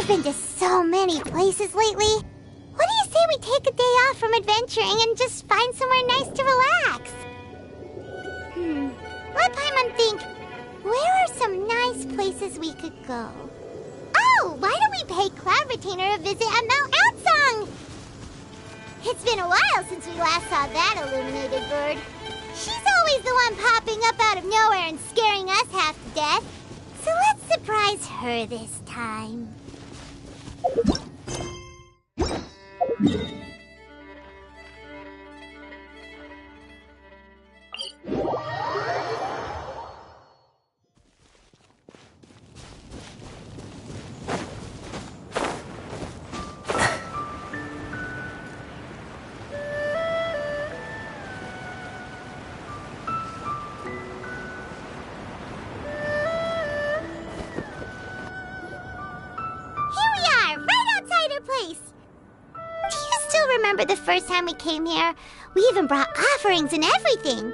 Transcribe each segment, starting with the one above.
We've been to so many places lately. What do you say we take a day off from adventuring and just find somewhere nice to relax? Let Paimon think. Where are some nice places we could go? Oh, why don't we pay Cloud Retainer a visit at Mount Outsong? It's been a while since we last saw that illuminated bird. She's always the one popping up out of nowhere and scaring us half to death. So let's surprise her this time. Remember the first time we came here? We even brought offerings and everything.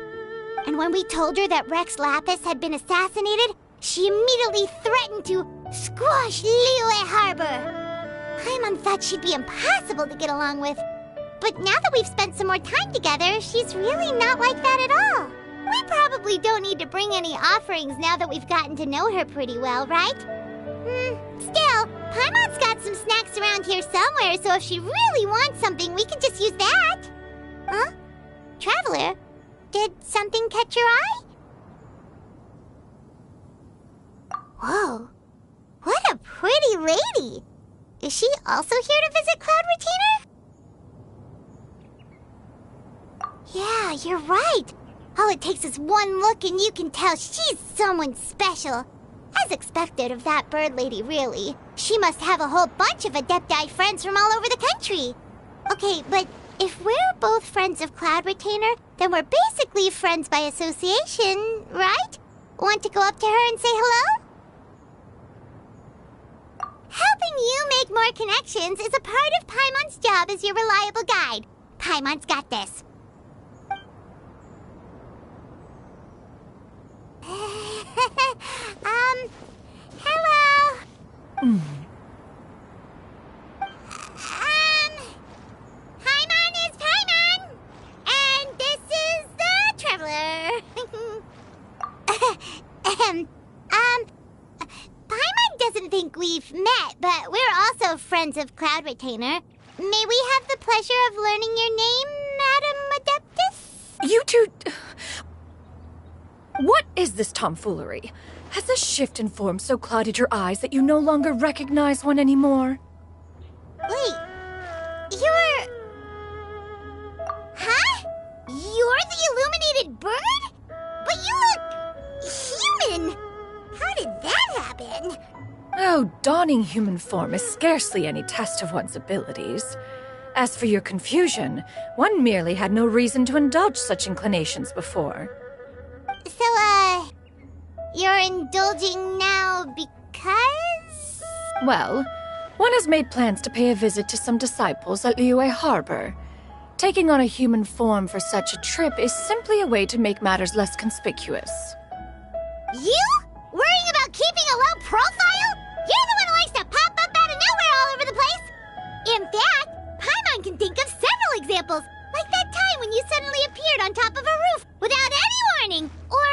And when we told her that Rex Lapis had been assassinated, she immediately threatened to squash Liyue Harbor. Paimon thought she'd be impossible to get along with. But now that we've spent some more time together, she's really not like that at all. We probably don't need to bring any offerings now that we've gotten to know her pretty well, right? Still, Paimon's got some snacks around here somewhere, so if she really wants something, we can just use that. Huh? Traveler, did something catch your eye? Whoa, what a pretty lady. Is she also here to visit Cloud Retainer? Yeah, you're right. All it takes is one look and you can tell she's someone special. As expected of that bird lady, really. She must have a whole bunch of Adepti friends from all over the country. Okay, but if we're both friends of Cloud Retainer, then we're basically friends by association, right? Want to go up to her and say hello? Helping you make more connections is a part of Paimon's job as your reliable guide. Paimon's got this. Hello. Paimon is Paimon, and this is the Traveler. Paimon doesn't think we've met, but we're also friends of Cloud Retainer. May we have the pleasure of learning your name, Madam Adeptus? You two... What is this tomfoolery? Has the shift in form so clouded your eyes that you no longer recognize one anymore? Wait, you're... Huh? You're the illuminated bird? But you look... human! How did that happen? Oh, donning human form is scarcely any test of one's abilities. As for your confusion, one merely had no reason to indulge such inclinations before. So, you're indulging now because? Well, one has made plans to pay a visit to some disciples at Liyue Harbor. Taking on a human form for such a trip is simply a way to make matters less conspicuous. You? Worrying about keeping a low profile? You're the one who likes to pop up out of nowhere all over the place! In fact, Paimon can think of several examples, like that time when you suddenly appeared on top of a roof without any warning, or...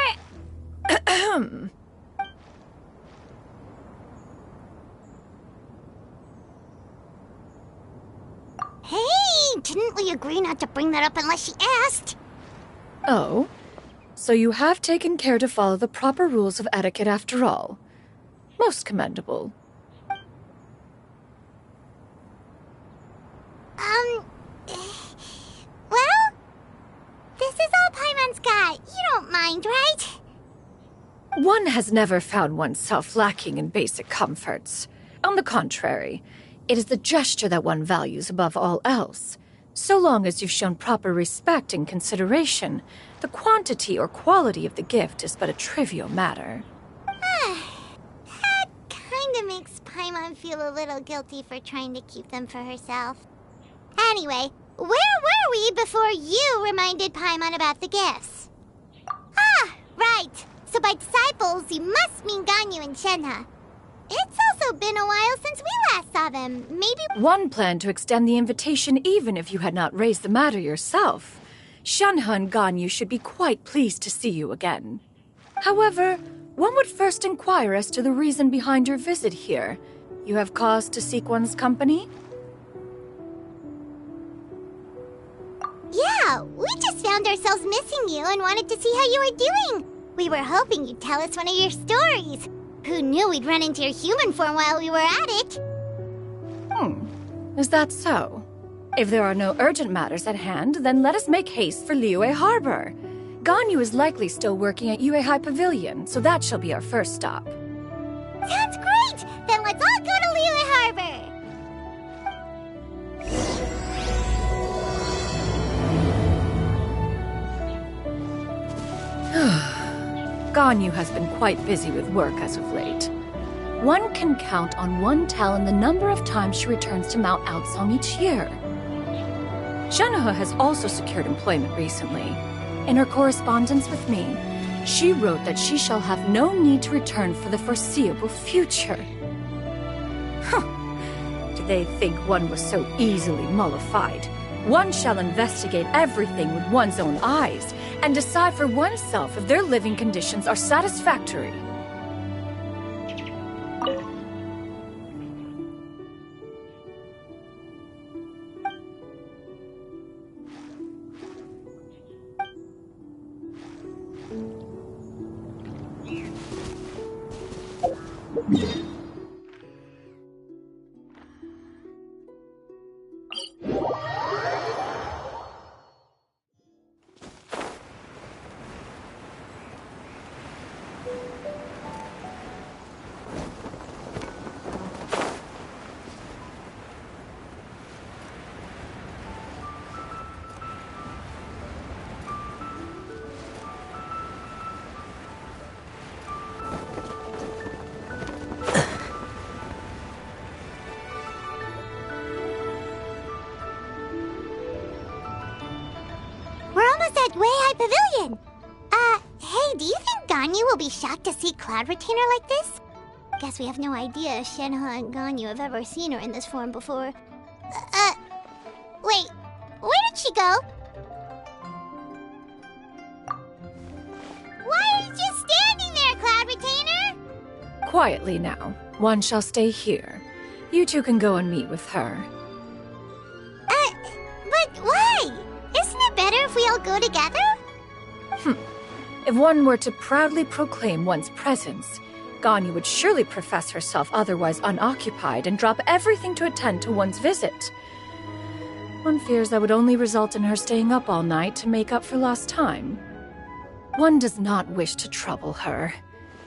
Hey, didn't we agree not to bring that up unless she asked? Oh? So you have taken care to follow the proper rules of etiquette after all. Most commendable. Well, this is all Paimon's got. You don't mind, right? One has never found oneself lacking in basic comforts. On the contrary, it is the gesture that one values above all else. So long as you've shown proper respect and consideration, the quantity or quality of the gift is but a trivial matter. That kinda makes Paimon feel a little guilty for trying to keep them for herself. Anyway, where were we before you reminded Paimon about the gifts? Ah, right. So by disciples, you must mean Ganyu and Shenhe. It's also been a while since we last saw them. Maybe... One planned to extend the invitation even if you had not raised the matter yourself. Shenhe and Ganyu should be quite pleased to see you again. However, one would first inquire as to the reason behind your visit here. You have cause to seek one's company? Yeah, we just found ourselves missing you and wanted to see how you were doing. We were hoping you'd tell us one of your stories. Who knew we'd run into your human form while we were at it? Is that so? If there are no urgent matters at hand, then let us make haste for Liyue Harbor. Ganyu is likely still working at Yuehai Pavilion, so that shall be our first stop. Sounds great! Then let's all go to Liyue Harbor! Ganyu has been quite busy with work as of late. One can count on one talon the number of times she returns to Mount Aocang each year. Shenhe has also secured employment recently. In her correspondence with me, she wrote that she shall have no need to return for the foreseeable future. Did they think one was so easily mollified? One shall investigate everything with one's own eyes and decide for oneself if their living conditions are satisfactory. At Yuehai Pavilion! Hey, do you think Ganyu will be shocked to see Cloud Retainer like this? Guess we have no idea if Shenhe and Ganyu have ever seen her in this form before. Wait, where did she go? Why are you just standing there, Cloud Retainer? Quietly now. One shall stay here. You two can go and meet with her. But why? Isn't it better if we all go together? If one were to proudly proclaim one's presence, Ganyu would surely profess herself otherwise unoccupied and drop everything to attend to one's visit. One fears that would only result in her staying up all night to make up for lost time. One does not wish to trouble her.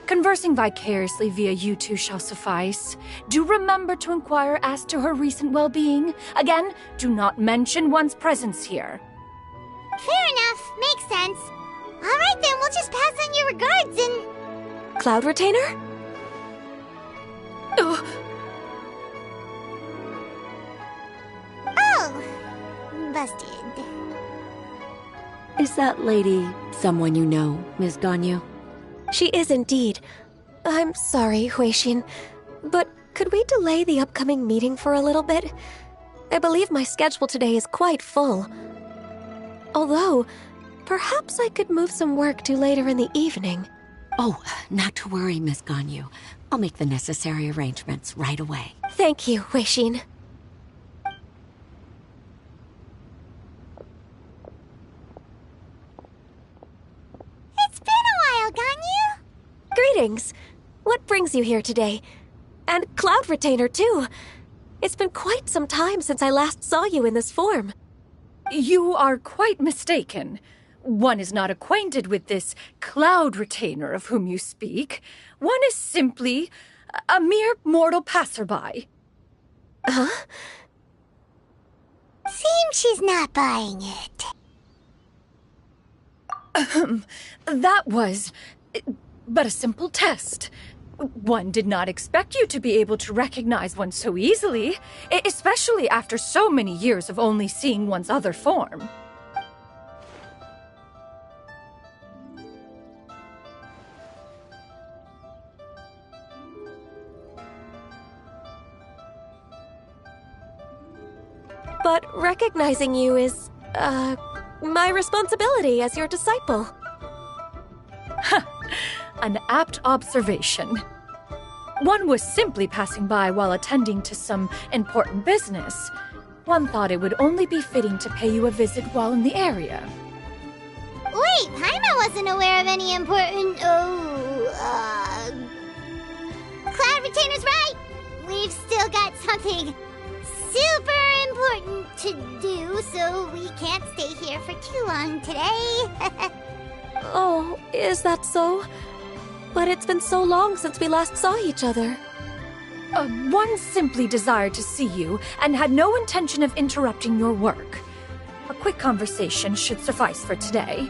Conversing vicariously via you two shall suffice. Do remember to inquire as to her recent well-being. Again, do not mention one's presence here. Fair enough. Makes sense. Alright then, we'll just pass on your regards and... Cloud Retainer? Oh! Busted. Is that lady someone you know, Miss Ganyu? She is indeed. I'm sorry, Huixin, but could we delay the upcoming meeting for a little bit? I believe my schedule today is quite full. Although, perhaps I could move some work to later in the evening. Oh, not to worry, Miss Ganyu. I'll make the necessary arrangements right away. Thank you, Huixin. It's been a while, Ganyu! Greetings. What brings you here today? And Cloud Retainer, too. It's been quite some time since I last saw you in this form. You are quite mistaken. One is not acquainted with this Cloud Retainer of whom you speak. One is simply a mere mortal passerby. Huh? Seems she's not buying it. That was but a simple test. One did not expect you to be able to recognize one so easily, especially after so many years of only seeing one's other form. but recognizing you is, my responsibility as your disciple. An apt observation. One was simply passing by while attending to some important business. One thought it would only be fitting to pay you a visit while in the area. Wait, Paimon wasn't aware of any important... Cloud Retainer's right! We've still got something super important to do, so we can't stay here for too long today. Oh, is that so? But it's been so long since we last saw each other. One simply desired to see you and had no intention of interrupting your work. A quick conversation should suffice for today.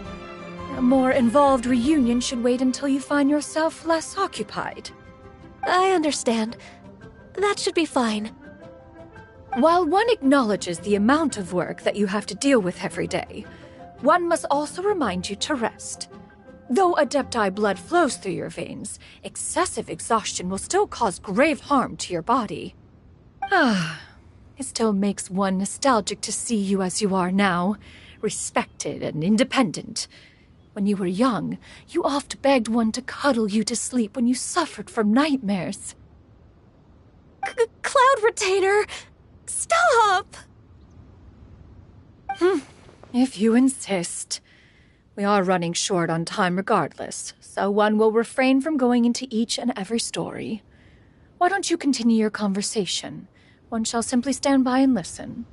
A more involved reunion should wait until you find yourself less occupied. I understand. That should be fine. While one acknowledges the amount of work that you have to deal with every day, one must also remind you to rest. Though Adepti blood flows through your veins, excessive exhaustion will still cause grave harm to your body. It still makes one nostalgic to see you as you are now, respected and independent. When you were young, you oft begged one to cuddle you to sleep when you suffered from nightmares. Cloud Retainer! Stop! If you insist. We are running short on time regardless, so one will refrain from going into each and every story. Why don't you continue your conversation? One shall simply stand by and listen.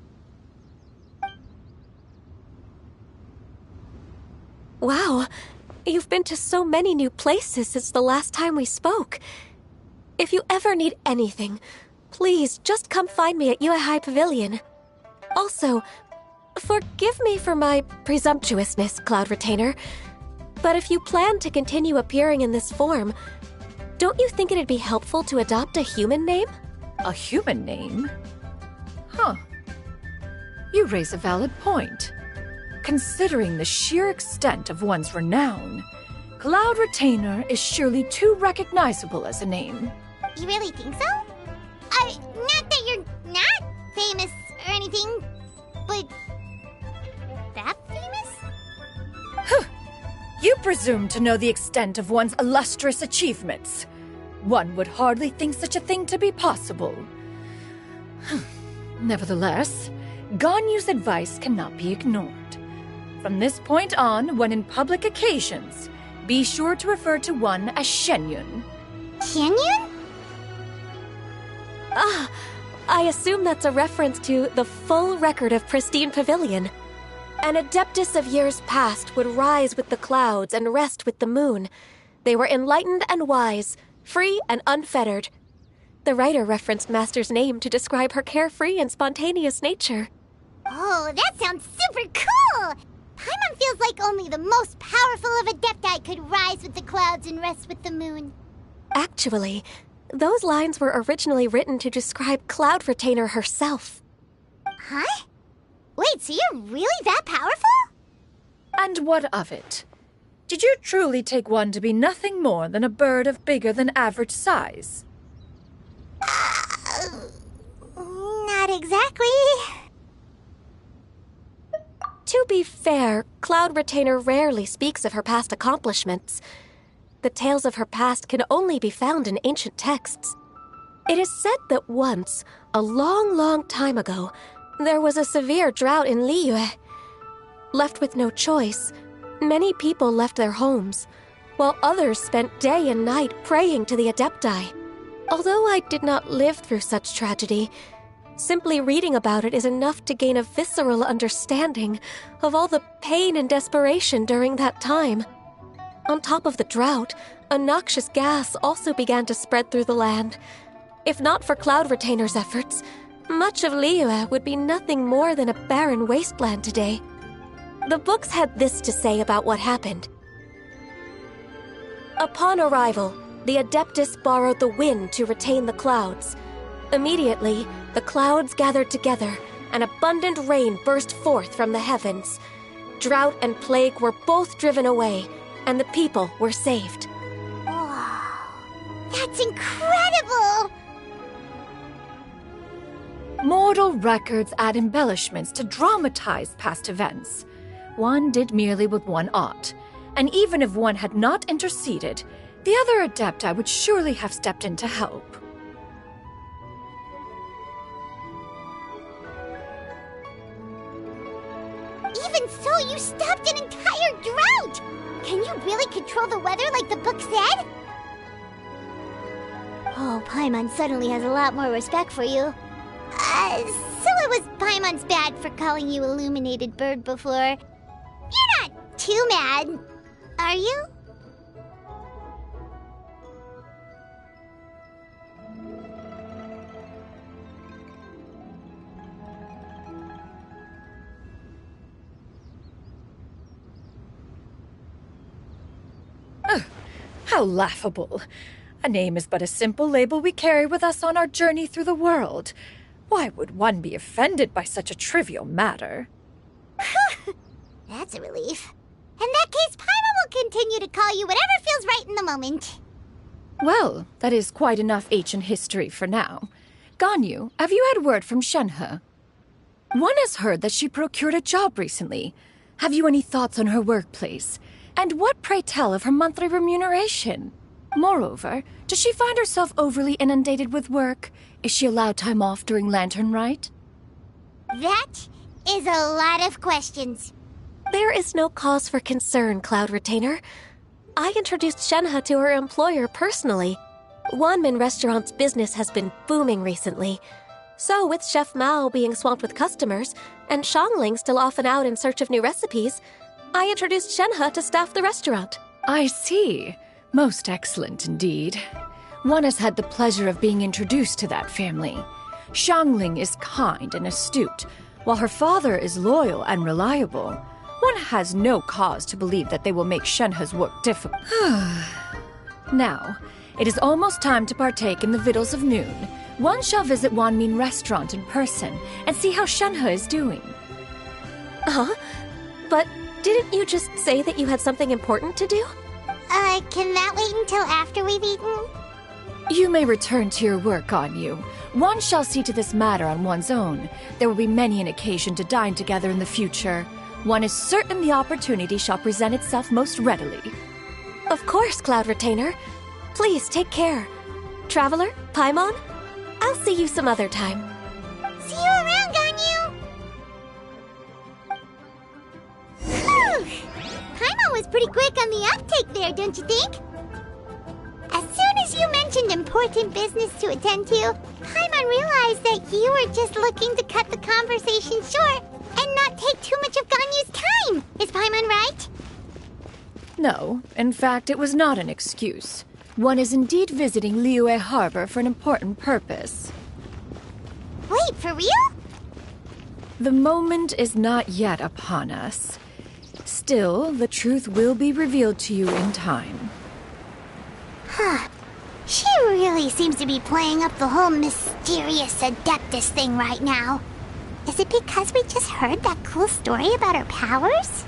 Wow, you've been to so many new places since the last time we spoke. If you ever need anything, please just come find me at Uehai Pavilion. Also, forgive me for my presumptuousness, Cloud Retainer, but if you plan to continue appearing in this form, don't you think it'd be helpful to adopt a human name? A human name? Huh. You raise a valid point. Considering the sheer extent of one's renown, Cloud Retainer is surely too recognizable as a name. You really think so? Not that you're not famous or anything, but that famous? You presume to know the extent of one's illustrious achievements. One would hardly think such a thing to be possible. Nevertheless, Ganyu's advice cannot be ignored. From this point on, when in public occasions, be sure to refer to one as Shenyun. Shenyun? I assume that's a reference to the full record of Pristine Pavilion. An Adeptus of years past would rise with the clouds and rest with the moon. They were enlightened and wise, free and unfettered. The writer referenced Master's name to describe her carefree and spontaneous nature. Oh, that sounds super cool! Paimon feels like only the most powerful of Adepti could rise with the clouds and rest with the moon. Actually, those lines were originally written to describe Cloud Retainer herself. Huh? Wait, so you're really that powerful? And what of it? Did you truly take one to be nothing more than a bird of bigger than average size? Not exactly. To be fair, Cloud Retainer rarely speaks of her past accomplishments. The tales of her past can only be found in ancient texts. It is said that once, a long time ago, there was a severe drought in Liyue. Left with no choice, many people left their homes, while others spent day and night praying to the Adepti. Although I did not live through such tragedy, simply reading about it is enough to gain a visceral understanding of all the pain and desperation during that time. On top of the drought, a noxious gas also began to spread through the land. If not for Cloud Retainer's efforts, much of Liyue would be nothing more than a barren wasteland today. The books had this to say about what happened. Upon arrival, the Adeptus borrowed the wind to retain the clouds. Immediately, the clouds gathered together, and abundant rain burst forth from the heavens. Drought and plague were both driven away, and the people were saved. Wow, that's incredible! More Little records add embellishments to dramatize past events. One did merely what one ought, and even if one had not interceded, the other Adepti would surely have stepped in to help. Even so, you stopped an entire drought! Can you really control the weather like the book said? Oh, Paimon suddenly has a lot more respect for you. So it was Paimon's bad for calling you Illuminated Bird before. You're not too mad, are you? How laughable. A name is but a simple label we carry with us on our journey through the world. Why would one be offended by such a trivial matter? That's a relief. In that case, Paimon will continue to call you whatever feels right in the moment. Well, that is quite enough ancient history for now. Ganyu, have you had word from Shenhe? One has heard that she procured a job recently. Have you any thoughts on her workplace? And what, pray tell, of her monthly remuneration? Moreover, does she find herself overly inundated with work? Is she allowed time off during Lantern Rite? That is a lot of questions. There is no cause for concern, Cloud Retainer. I introduced Shenhe to her employer personally. Wanmin Restaurant's business has been booming recently. So, with Chef Mao being swamped with customers, and Xiangling still off and out in search of new recipes, I introduced Shenhe to staff the restaurant. I see. Most excellent indeed. One has had the pleasure of being introduced to that family. Xiangling is kind and astute, while her father is loyal and reliable. One has no cause to believe that they will make Shenhe's work difficult. Now, it is almost time to partake in the victuals of noon. One shall visit Wanmin Restaurant in person and see how Shenhe is doing. Huh? But didn't you just say that you had something important to do? Can that wait until after we've eaten? You may return to your work, Ganyu. One shall see to this matter on one's own. There will be many an occasion to dine together in the future. One is certain the opportunity shall present itself most readily. Of course, Cloud Retainer. Please take care. Traveler, Paimon, I'll see you some other time. See you around, Ganyu! Whew! Paimon was pretty quick on the uptake there, don't you think? As soon as you mentioned important business to attend to, Paimon realized that you were just looking to cut the conversation short and not take too much of Ganyu's time. Is Paimon right? No, in fact, it was not an excuse. One is indeed visiting Liyue Harbor for an important purpose. Wait, for real? The moment is not yet upon us. Still, the truth will be revealed to you in time. Huh. She really seems to be playing up the whole mysterious Adeptus thing right now. Is it because we just heard that cool story about her powers?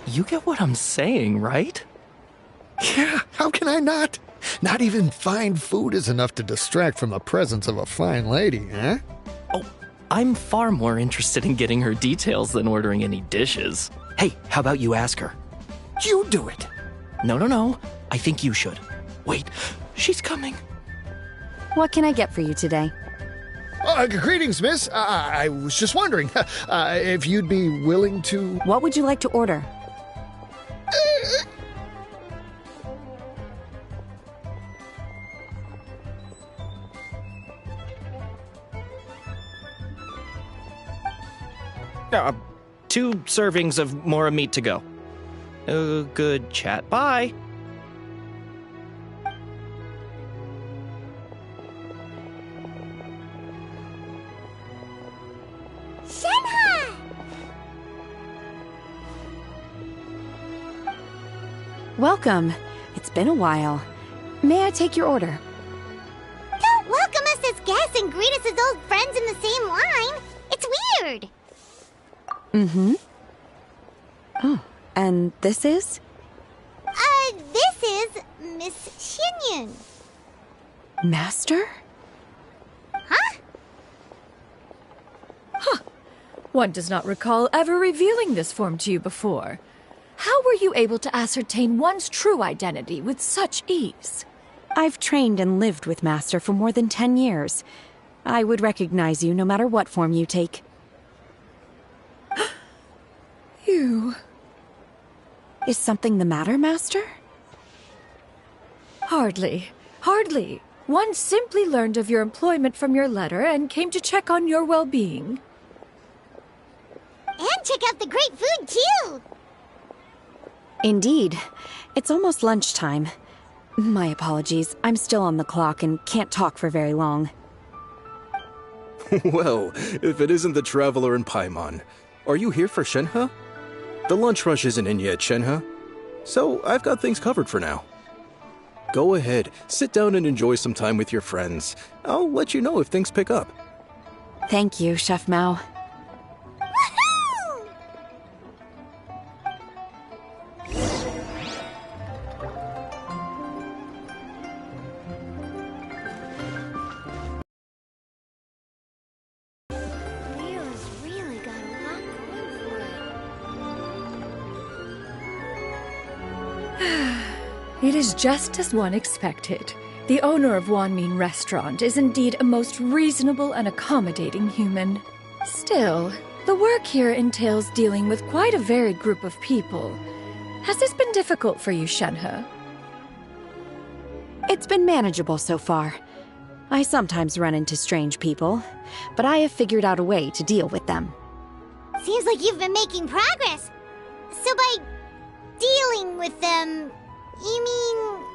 You get what I'm saying, right? Yeah, how can I not? Not even fine food is enough to distract from the presence of a fine lady, eh? Oh, I'm far more interested in getting her details than ordering any dishes. Hey, how about you ask her? You do it. No. I think you should. Wait, she's coming. What can I get for you today? Greetings, miss. I was just wondering if you'd be willing to... What would you like to order? Two servings of Mora meat to go. Good chat. Bye. Shenhe! Welcome. It's been a while. May I take your order? Don't welcome us as guests and greet us as old friends in the same line. It's weird. Mm-hmm. Oh, and this is? This is Miss Xinyun. Master? Huh? One does not recall ever revealing this form to you before. How were you able to ascertain one's true identity with such ease? I've trained and lived with Master for more than 10 years. I would recognize you no matter what form you take. You... Is something the matter, Master? Hardly. Hardly. One simply learned of your employment from your letter and came to check on your well-being. And check out the great food, too! Indeed. It's almost lunchtime. My apologies. I'm still on the clock and can't talk for very long. Well, if it isn't the Traveler in Paimon. Are you here for Shenhe? The lunch rush isn't in yet, Shenhe. So I've got things covered for now. Go ahead, sit down and enjoy some time with your friends. I'll let you know if things pick up. Thank you, Chef Mao. Woohoo! Leo's really got a lot going for it. It is just as one expected. The owner of Wanmin Restaurant is indeed a most reasonable and accommodating human. Still, the work here entails dealing with quite a varied group of people. Has this been difficult for you, Shenhe? It's been manageable so far. I sometimes run into strange people, but I have figured out a way to deal with them. Seems like you've been making progress. So by dealing with them, you mean...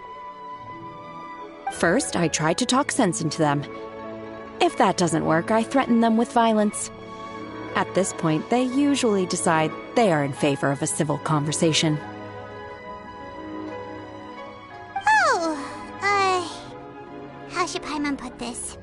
First, I try to talk sense into them. If that doesn't work, I threaten them with violence. At this point, they usually decide they are in favor of a civil conversation. Oh, how should Paimon put this?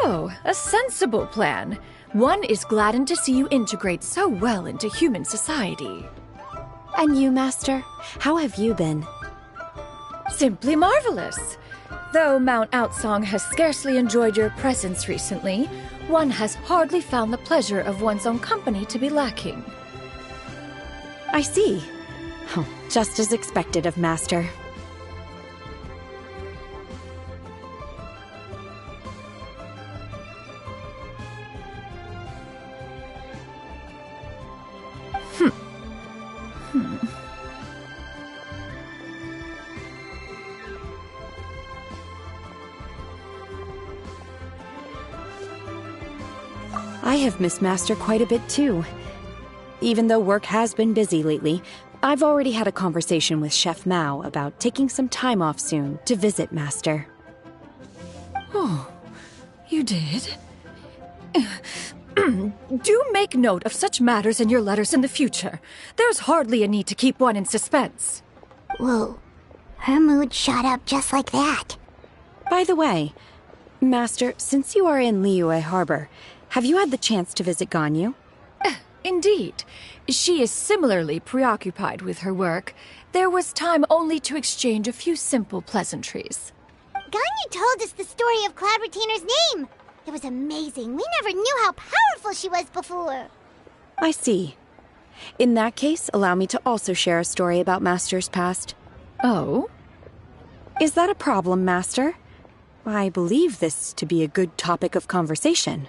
Oh, a sensible plan. One is gladdened to see you integrate so well into human society. And you, Master? How have you been? Simply marvelous. Though Mount Outsong has scarcely enjoyed your presence recently, one has hardly found the pleasure of one's own company to be lacking. I see. Oh, just as expected of Master. I have missed Master quite a bit too. Even though work has been busy lately, I've already had a conversation with Chef Mao about taking some time off soon to visit Master. Oh, you did? Do make note of such matters in your letters in the future. There's hardly a need to keep one in suspense. Whoa, Her mood shot up just like that. By the way, Master, since you are in Liyue Harbor, have you had the chance to visit Ganyu? Indeed. She is similarly preoccupied with her work. There was time only to exchange a few simple pleasantries. Ganyu told us the story of Cloud Retainer's name. It was amazing. We never knew how powerful she was before. I see. In that case, allow me to also share a story about Master's past. Oh? Is that a problem, Master? I believe this to be a good topic of conversation.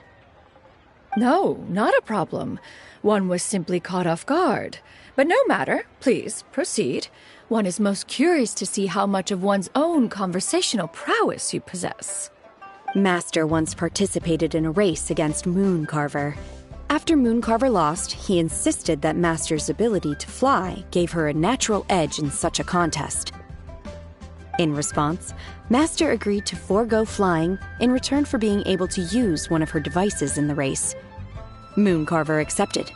No, not a problem. One was simply caught off guard. But no matter. Please, proceed. One is most curious to see how much of one's own conversational prowess you possess. Master once participated in a race against Mooncarver. After Mooncarver lost, he insisted that Master's ability to fly gave her a natural edge in such a contest. In response, Master agreed to forego flying in return for being able to use one of her devices in the race. Mooncarver accepted,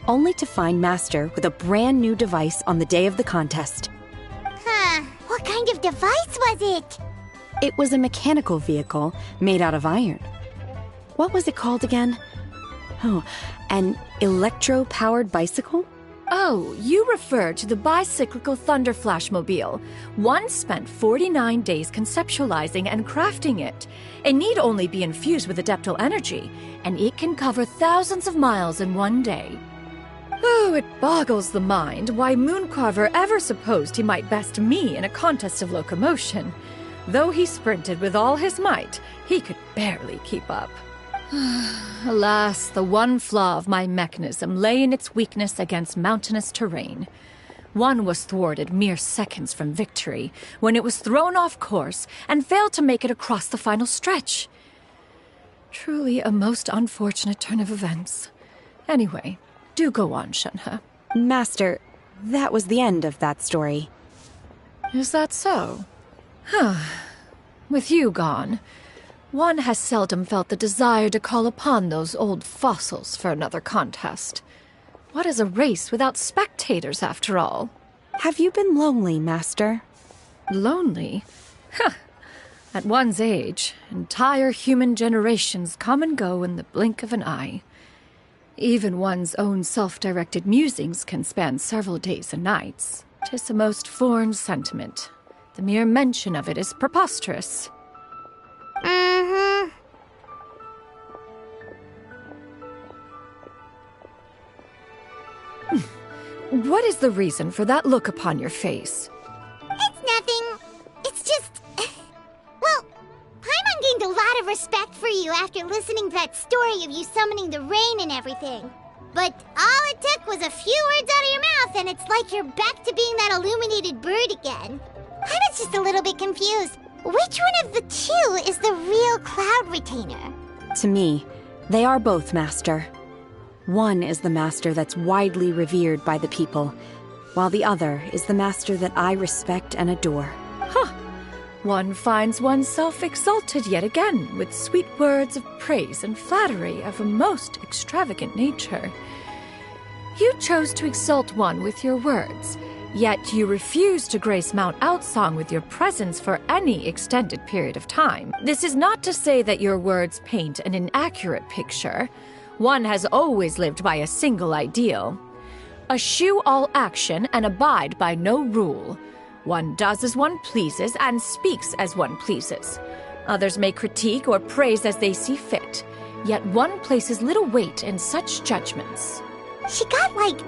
only to find Master with a brand new device on the day of the contest. Huh. What kind of device was it? It was a mechanical vehicle made out of iron. What was it called again? Oh, an electro-powered bicycle? Oh, you refer to the bicyclical Thunder Flashmobile. One spent 49 days conceptualizing and crafting it. It need only be infused with adeptal energy, and it can cover thousands of miles in one day. Oh, it boggles the mind why Mooncarver ever supposed he might best me in a contest of locomotion. Though he sprinted with all his might, he could barely keep up. Alas, the one flaw of my mechanism lay in its weakness against mountainous terrain. One was thwarted mere seconds from victory, when it was thrown off course and failed to make it across the final stretch. Truly a most unfortunate turn of events. Anyway, do go on, Shenhe. Master, that was the end of that story. Is that so? With you gone, one has seldom felt the desire to call upon those old fossils for another contest. What is a race without spectators, after all? Have you been lonely, Master? Lonely? At one's age, entire human generations come and go in the blink of an eye. Even one's own self-directed musings can span several days and nights. 'Tis a most foreign sentiment. The mere mention of it is preposterous. Mm-hmm. What is the reason for that look upon your face? It's nothing. It's just... Well, Paimon gained a lot of respect for you after listening to that story of you summoning the rain and everything. But all it took was a few words out of your mouth and it's like you're back to being that illuminated bird again. I was just a little bit confused. Which one of the two is the real Cloud Retainer? To me, they are both, Master. One is the master that's widely revered by the people, while the other is the master that I respect and adore. One finds oneself exalted yet again with sweet words of praise and flattery of a most extravagant nature. You chose to exalt one with your words, yet you refuse to grace Mount Outsong with your presence for any extended period of time. This is not to say that your words paint an inaccurate picture. One has always lived by a single ideal. Eschew all action and abide by no rule. One does as one pleases and speaks as one pleases. Others may critique or praise as they see fit, yet one places little weight in such judgments. She got like,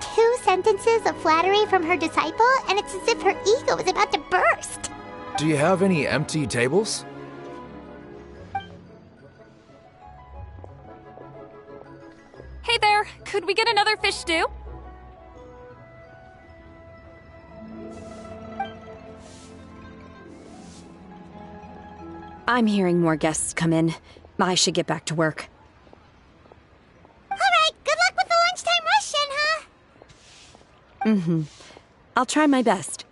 2 sentences of flattery from her disciple, and it's as if her ego is about to burst. Do you have any empty tables? Hey there, could we get another fish stew? I'm hearing more guests come in. I should get back to work. Alright, good luck with the lunchtime rush, Shenhe. Mm-hmm. I'll try my best.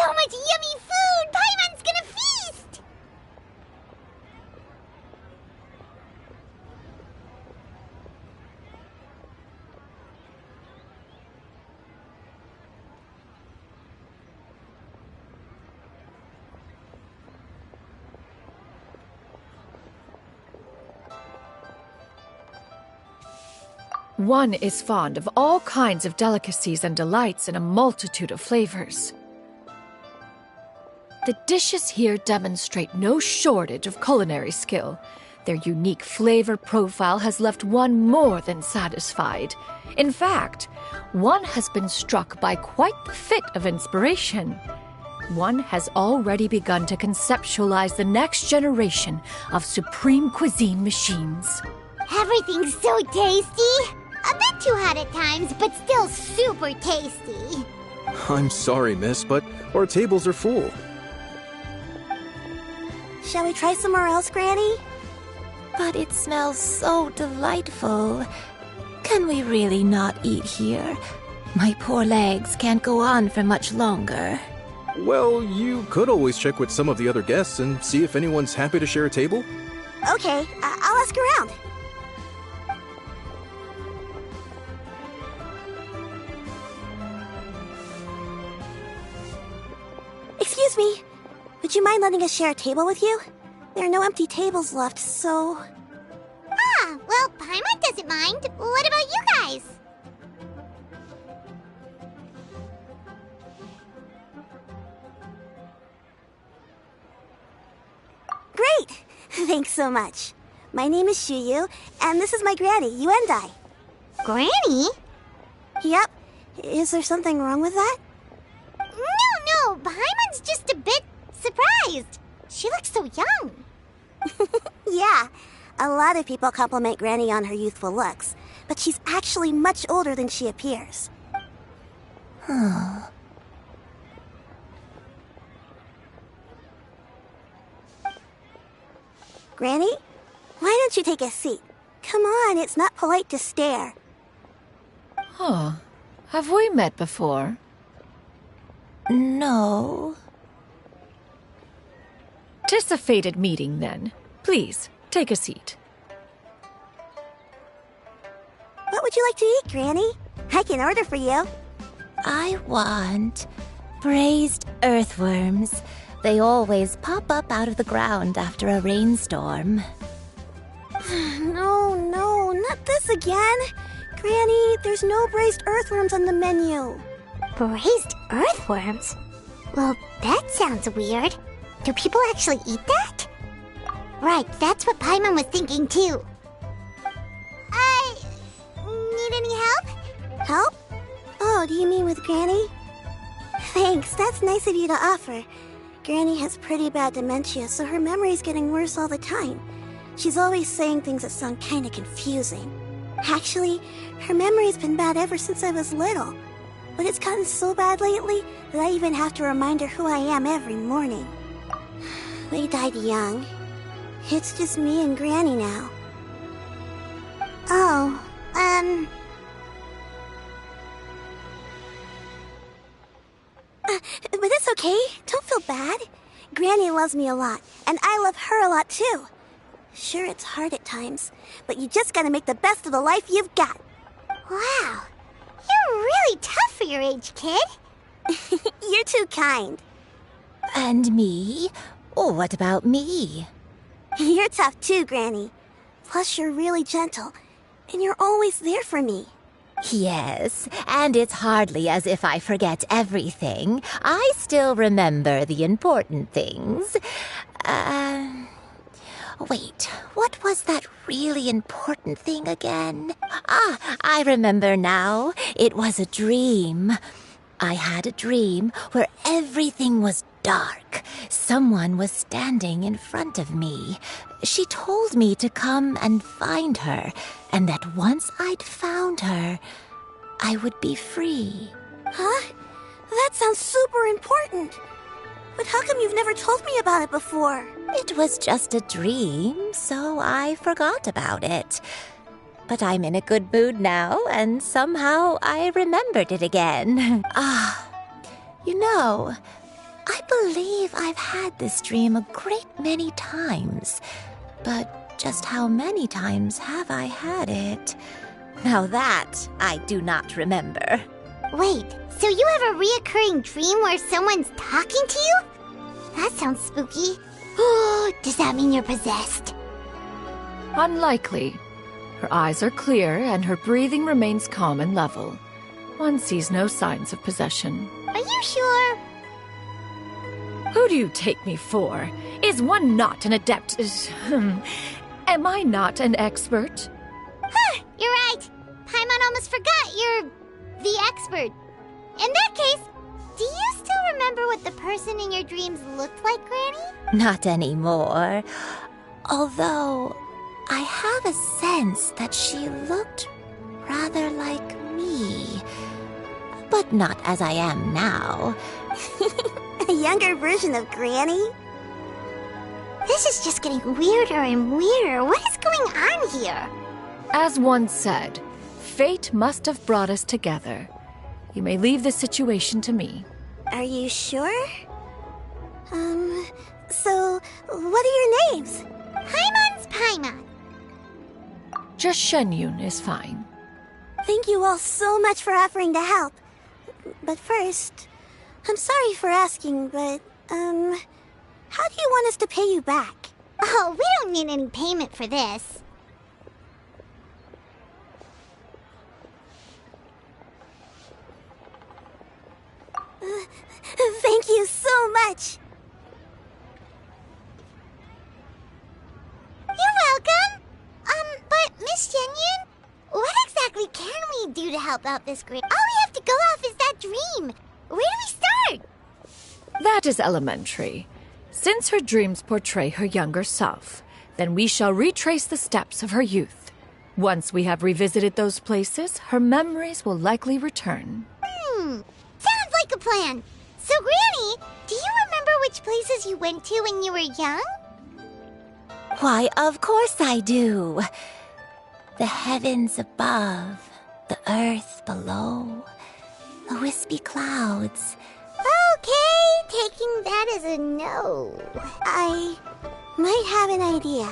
so much yummy food! Paimon's gonna feast! One is fond of all kinds of delicacies and delights in a multitude of flavors. The dishes here demonstrate no shortage of culinary skill. Their unique flavor profile has left one more than satisfied. In fact, one has been struck by quite the fit of inspiration. One has already begun to conceptualize the next generation of supreme cuisine machines. Everything's so tasty! A bit too hot at times, but still super tasty. I'm sorry, miss, but our tables are full. Shall we try somewhere else, Granny? But it smells so delightful. Can we really not eat here? My poor legs can't go on for much longer. Well, you could always check with some of the other guests and see if anyone's happy to share a table. Okay, I'll ask around. Excuse me. Would you mind letting us share a table with you? There are no empty tables left, so... Ah, well, Paimon doesn't mind. What about you guys? Great! Thanks so much. My name is Shuyu, and this is my granny, Yuendai. Granny? Yep. Is there something wrong with that? No, Paimon's just a bit surprised. She looks so young. Yeah, a lot of people compliment Granny on her youthful looks, but she's actually much older than she appears. Granny, why don't you take a seat? Come on, it's not polite to stare. Huh. Have we met before? No. 'Tis a fated meeting, then. Please, take a seat. What would you like to eat, Granny? I can order for you. I want braised earthworms. They always pop up out of the ground after a rainstorm. No, not this again. Granny, there's no braised earthworms on the menu. Braised earthworms? Well, that sounds weird. Do people actually eat that? Right, that's what Paimon was thinking too. Need any help? Help? Oh, do you mean with Granny? Thanks, that's nice of you to offer. Granny has pretty bad dementia, so her memory's getting worse all the time. She's always saying things that sound kinda confusing. Actually, her memory's been bad ever since I was little. But it's gotten so bad lately that I even have to remind her who I am every morning. They died young. It's just me and Granny now. Oh, But it's okay. Don't feel bad. Granny loves me a lot, and I love her a lot too. Sure, it's hard at times, but you just gotta make the best of the life you've got. Wow. You're really tough for your age, kid. You're too kind. And me? Oh, what about me? You're tough too, Granny. Plus, you're really gentle, and you're always there for me. Yes, and it's hardly as if I forget everything. I still remember the important things. Wait, what was that really important thing again? Ah, I remember now. It was a dream. I had a dream where everything was dark. Someone was standing in front of me. She told me to come and find her, and that once I'd found her, I would be free. Huh? That sounds super important. But how come you've never told me about it before? It was just a dream, so I forgot about it. But I'm in a good mood now, and somehow I remembered it again. You know, I believe I've had this dream a great many times. But just how many times have I had it? Now that I do not remember. Wait, so you have a reoccurring dream where someone's talking to you? That sounds spooky. Oh, does that mean you're possessed? Unlikely. Her eyes are clear and her breathing remains calm and level. One sees no signs of possession. Are you sure? Who do you take me for? Is one not an adept? Am I not an expert? Huh, you're right. Paimon almost forgot you're the expert. In that case, do you still remember what the person in your dreams looked like, Granny? Not anymore. Although, I have a sense that she looked rather like me. But not as I am now. A younger version of Granny? This is just getting weirder and weirder. What is going on here? As one said, fate must have brought us together. You may leave the situation to me. Are you sure? So, what are your names? Paimon's Paimon. Just Shenyun is fine. Thank you all so much for offering to help. But first, I'm sorry for asking, but, how do you want us to pay you back? Oh, we don't need any payment for this. Thank you so much. You're welcome. But Miss Shenyun, what exactly can we do to help out this group? All we have to go off is that dream. Where do we start? That is elementary. Since her dreams portray her younger self, then we shall retrace the steps of her youth. Once we have revisited those places, her memories will likely return. Sounds like a plan. So, Granny, do you remember which places you went to when you were young? Why, of course I do. The heavens above, the earth below, the wispy clouds. Okay, taking that as a no. I might have an idea.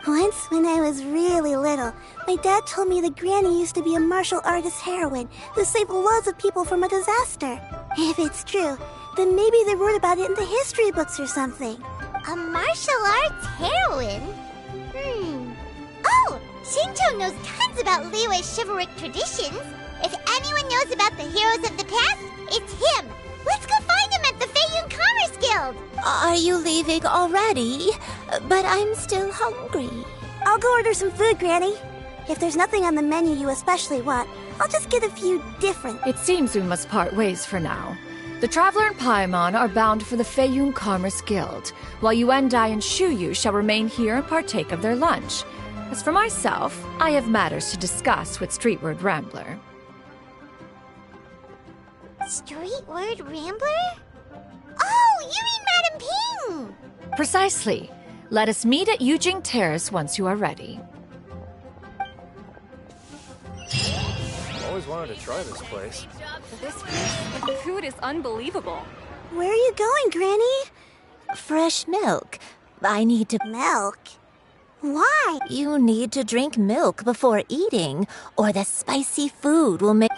Once, when I was really little, my dad told me that Granny used to be a martial artist heroine who saved loads of people from a disaster. If it's true, then maybe they wrote about it in the history books or something. A martial arts heroine? Oh, Shinto knows tons about Liyue's chivalric traditions. If anyone knows about the heroes of the past, it's him. Let's go find him at the Feiyun Commerce Guild. Are you leaving already? But I'm still hungry. I'll go order some food, Granny. If there's nothing on the menu you especially want, I'll just get a few different. It seems we must part ways for now. The Traveler and Paimon are bound for the Feiyun Commerce Guild, while Yuendai and Shuyu shall remain here and partake of their lunch. As for myself, I have matters to discuss with Streetward Rambler. Streetward Rambler? Oh, you mean Madam Ping! Precisely. Let us meet at Yujing Terrace once you are ready. Always wanted to try this place. The food is unbelievable. Where are you going, Granny? Fresh milk. I need to... Milk? Why? You need to drink milk before eating, or the spicy food will make...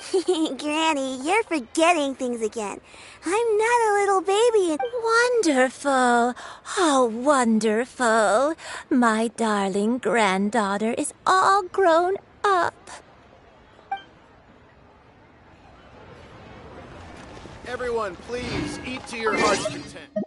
Granny, you're forgetting things again. I'm not a little baby. Wonderful. How wonderful. My darling granddaughter is all grown up. Everyone, please, eat to your heart's content.